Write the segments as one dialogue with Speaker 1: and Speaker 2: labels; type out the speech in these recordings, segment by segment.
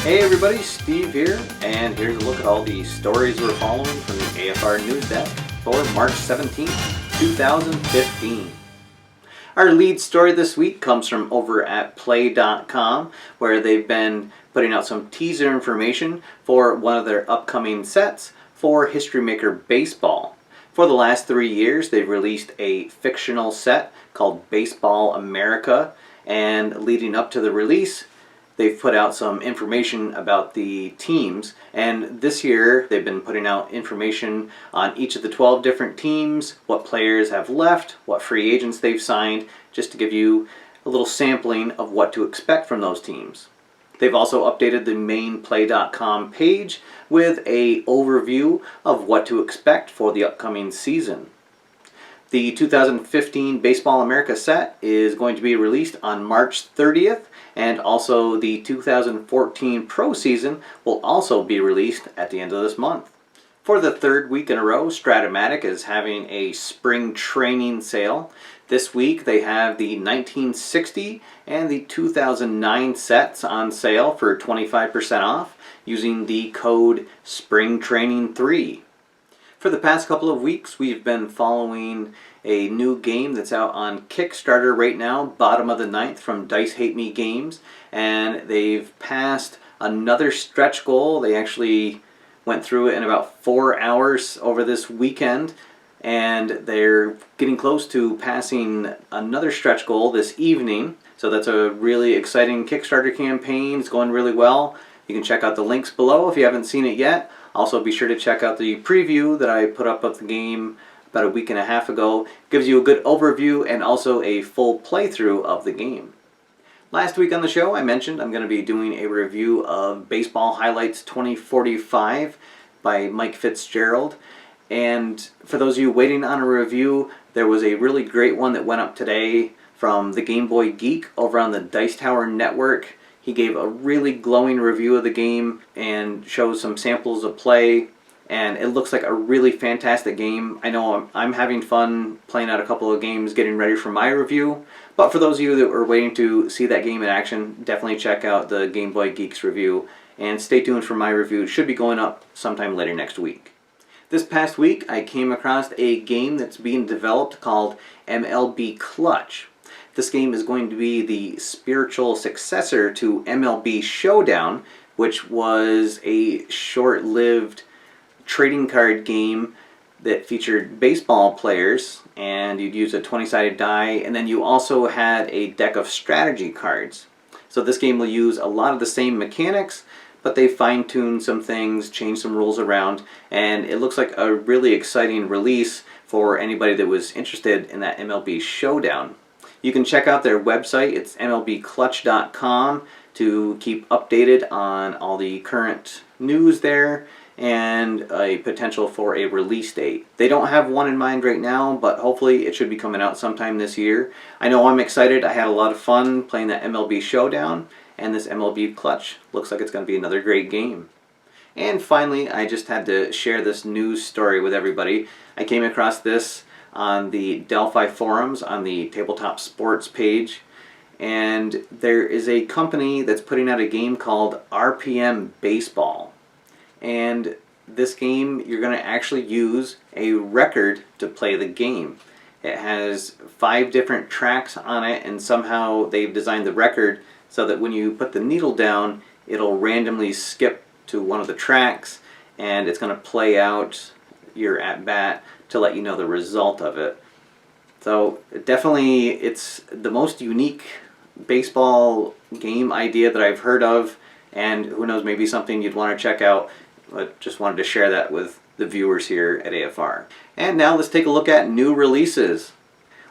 Speaker 1: Hey everybody, Steve here, and here's a look at all the stories we're following from the AFR News Desk for March 17th, 2015. Our lead story this week comes from over at play.com, where they've been putting out some teaser information for one of their upcoming sets for History Maker Baseball. For the last 3 years, they've released a fictional set called Baseball America, and leading up to the release, they've put out some information about the teams, and this year they've been putting out information on each of the 12 different teams, what players have left, what free agents they've signed, just to give you a little sampling of what to expect from those teams. They've also updated the main play.com page with an overview of what to expect for the upcoming season. The 2015 Baseball America set is going to be released on March 30th, and also the 2014 Pro Season will also be released at the end of this month. For the third week in a row, Strat-O-Matic is having a spring training sale. This week they have the 1960 and the 2009 sets on sale for 25% off using the code SPRINGTRAINING3. For the past couple of weeks, we've been following a new game that's out on Kickstarter right now, bottom of the ninth, from Dice Hate Me Games, and they've passed another stretch goal. They actually went through it in about 4 hours over this weekend, and they're getting close to passing another stretch goal this evening. So that's a really exciting Kickstarter campaign. It's going really well. You can check out the links below if you haven't seen it yet. Also, be sure to check out the preview that I put up of the game about a week and a half ago. It gives you a good overview and also a full playthrough of the game. Last week on the show, I mentioned I'm going to be doing a review of Baseball Highlights 2045 by Mike Fitzgerald. And for those of you waiting on a review, there was a really great one that went up today from the Game Boy Geek over on the Dice Tower Network. He gave a really glowing review of the game and shows some samples of play, and it looks like a really fantastic game. I know I'm having fun playing out a couple of games, getting ready for my review, but for those of you that are waiting to see that game in action, definitely check out the Game Boy Geeks review, and stay tuned for my review. It should be going up sometime later next week. This past week, I came across a game that's being developed called MLB Clutch. This game is going to be the spiritual successor to MLB Showdown, which was a short-lived trading card game that featured baseball players, and you'd use a 20-sided die, and then you also had a deck of strategy cards. So this game will use a lot of the same mechanics, but they fine-tuned some things, changed some rules around, and it looks like a really exciting release for anybody that was interested in that MLB Showdown. You can check out their website. It's mlbclutch.com to keep updated on all the current news there and a potential for a release date. They don't have one in mind right now, but hopefully it should be coming out sometime this year. I know I'm excited. I had a lot of fun playing that MLB Showdown, and this MLB Clutch looks like it's going to be another great game. And finally, I just had to share this news story with everybody. I came across this on the Delphi forums on the Tabletop Sports page, and there is a company that's putting out a game called RPM Baseball, and this game you're going to actually use a record to play the game. It has 5 different tracks on it, and somehow they've designed the record so that when you put the needle down, it'll randomly skip to one of the tracks, and it's going to play out your at-bat to let you know the result of it. So definitely it's the most unique baseball game idea that I've heard of, and who knows, maybe something you'd want to check out, but just wanted to share that with the viewers here at AFR. And now let's take a look at new releases.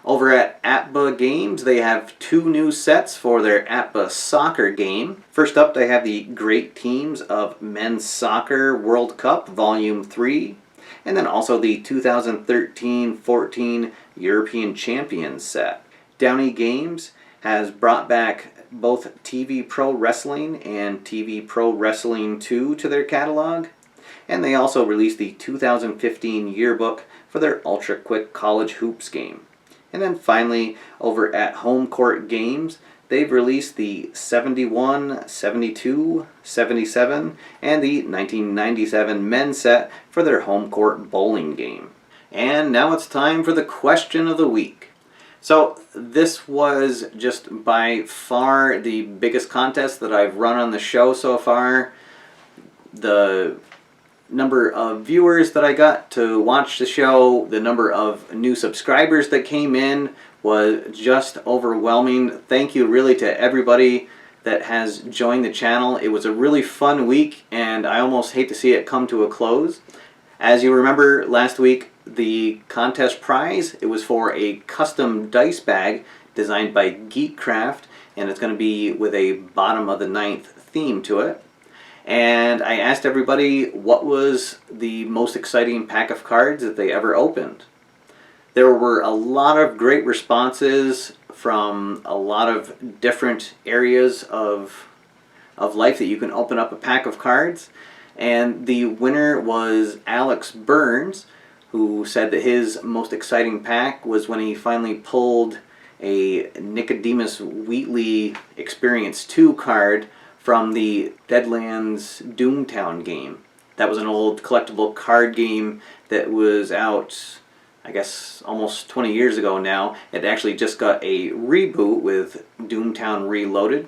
Speaker 1: Over at APBA Games, they have 2 new sets for their APBA soccer game. First up, they have the Great Teams of Men's Soccer World Cup Volume 3, and then also the 2013-14 European Champions set. Downey Games has brought back both TV Pro Wrestling and TV Pro Wrestling 2 to their catalog, and they also released the 2015 Yearbook for their Ultra Quick College Hoops game. And then finally, over at Home Court Games, they've released the 71, 72, 77, and the 1997 men's set for their home court bowling game. And now it's time for the question of the week. So this was just by far the biggest contest that I've run on the show so far. The number of viewers that I got to watch the show, the number of new subscribers that came in was just overwhelming. Thank you really to everybody that has joined the channel. It was a really fun week, and I almost hate to see it come to a close. As you remember last week, the contest prize, it was for a custom dice bag designed by Geekcraft, and it's going to be with a bottom of the ninth theme to it. And I asked everybody what was the most exciting pack of cards that they ever opened. There were a lot of great responses from a lot of different areas of life that you can open up a pack of cards. And the winner was Alex Burns, who said that his most exciting pack was when he finally pulled a Nicodemus Wheatley Experience 2 card from the Deadlands Doomtown game. That was an old collectible card game that was out, I guess, almost 20 years ago now. It actually just got a reboot with Doomtown Reloaded.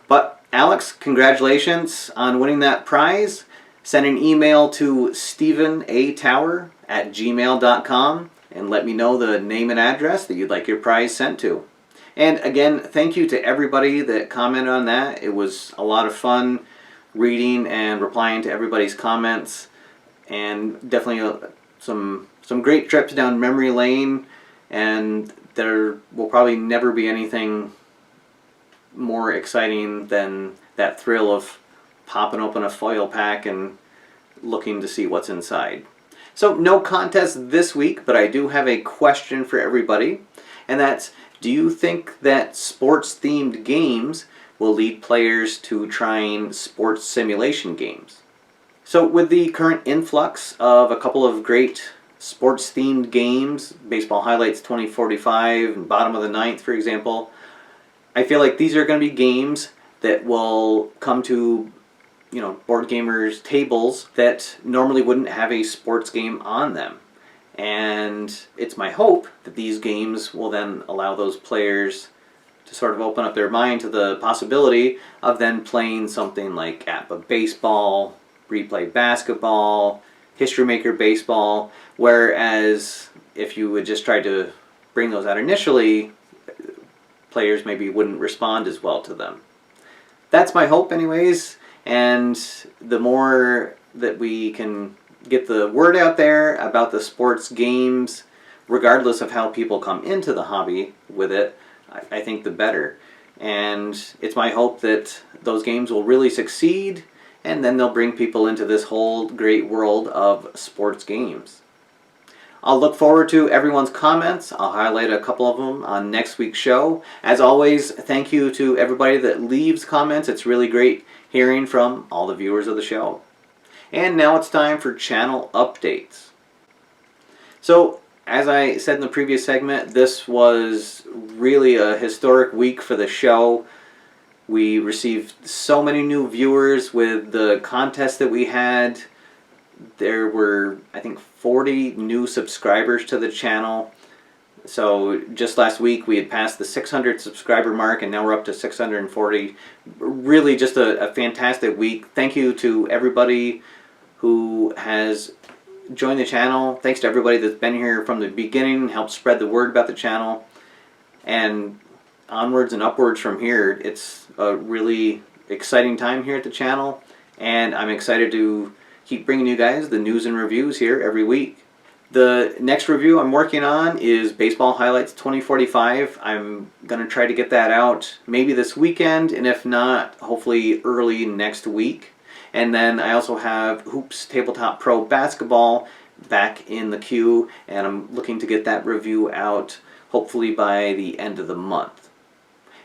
Speaker 1: But Alex, congratulations on winning that prize. Send an email to stevenatower@gmail.com and let me know the name and address that you'd like your prize sent to. And again, thank you to everybody that commented on that. It was a lot of fun reading and replying to everybody's comments, and definitely some great trips down memory lane, and there will probably never be anything more exciting than that thrill of popping open a foil pack and looking to see what's inside. So no contest this week, but I do have a question for everybody, and that's, do you think that sports-themed games will lead players to trying sports simulation games? So with the current influx of a couple of great sports-themed games, Baseball Highlights 2045 and Bottom of the Ninth, for example, I feel like these are going to be games that will come to, board gamers' tables that normally wouldn't have a sports game on them. And it's my hope that these games will then allow those players to sort of open up their mind to the possibility of then playing something like APBA Baseball, Replay Basketball, History Maker Baseball, whereas if you would just try to bring those out initially, players maybe wouldn't respond as well to them. That's my hope anyways, and the more that we can get the word out there about the sports games, regardless of how people come into the hobby with it, I think the better. And it's my hope that those games will really succeed, and then they'll bring people into this whole great world of sports games. I'll look forward to everyone's comments. I'll highlight a couple of them on next week's show. As always, thank you to everybody that leaves comments. It's really great hearing from all the viewers of the show. And now it's time for channel updates. So, as I said in the previous segment, this was really a historic week for the show. We received so many new viewers with the contest that we had. There were, I think, 40 new subscribers to the channel. So just last week we had passed the 600 subscriber mark, and now we're up to 640. Really just a fantastic week. Thank you to everybody who has joined the channel. Thanks to everybody that's been here from the beginning, helped spread the word about the channel. And onwards and upwards from here. It's a really exciting time here at the channel, and I'm excited to keep bringing you guys the news and reviews here every week. The next review I'm working on is Baseball Highlights 2045. I'm going to try to get that out maybe this weekend, and if not, hopefully early next week. And then I also have Hoops Tabletop Pro Basketball back in the queue, and I'm looking to get that review out hopefully by the end of the month.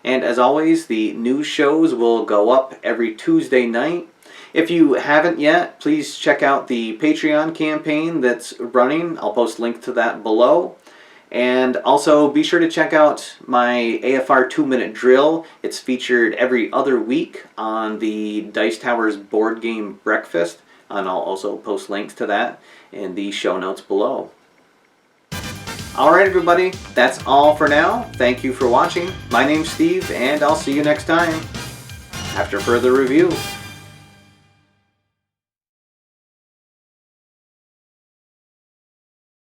Speaker 1: And as always, the news shows will go up every Tuesday night. If you haven't yet, please check out the Patreon campaign that's running. I'll post a link to that below. And also be sure to check out my AFR 2-minute drill. It's featured every other week on the Dice Towers board game breakfast, and I'll also post links to that in the show notes below. Alright everybody, that's all for now. Thank you for watching. My name's Steve, and I'll see you next time after further review.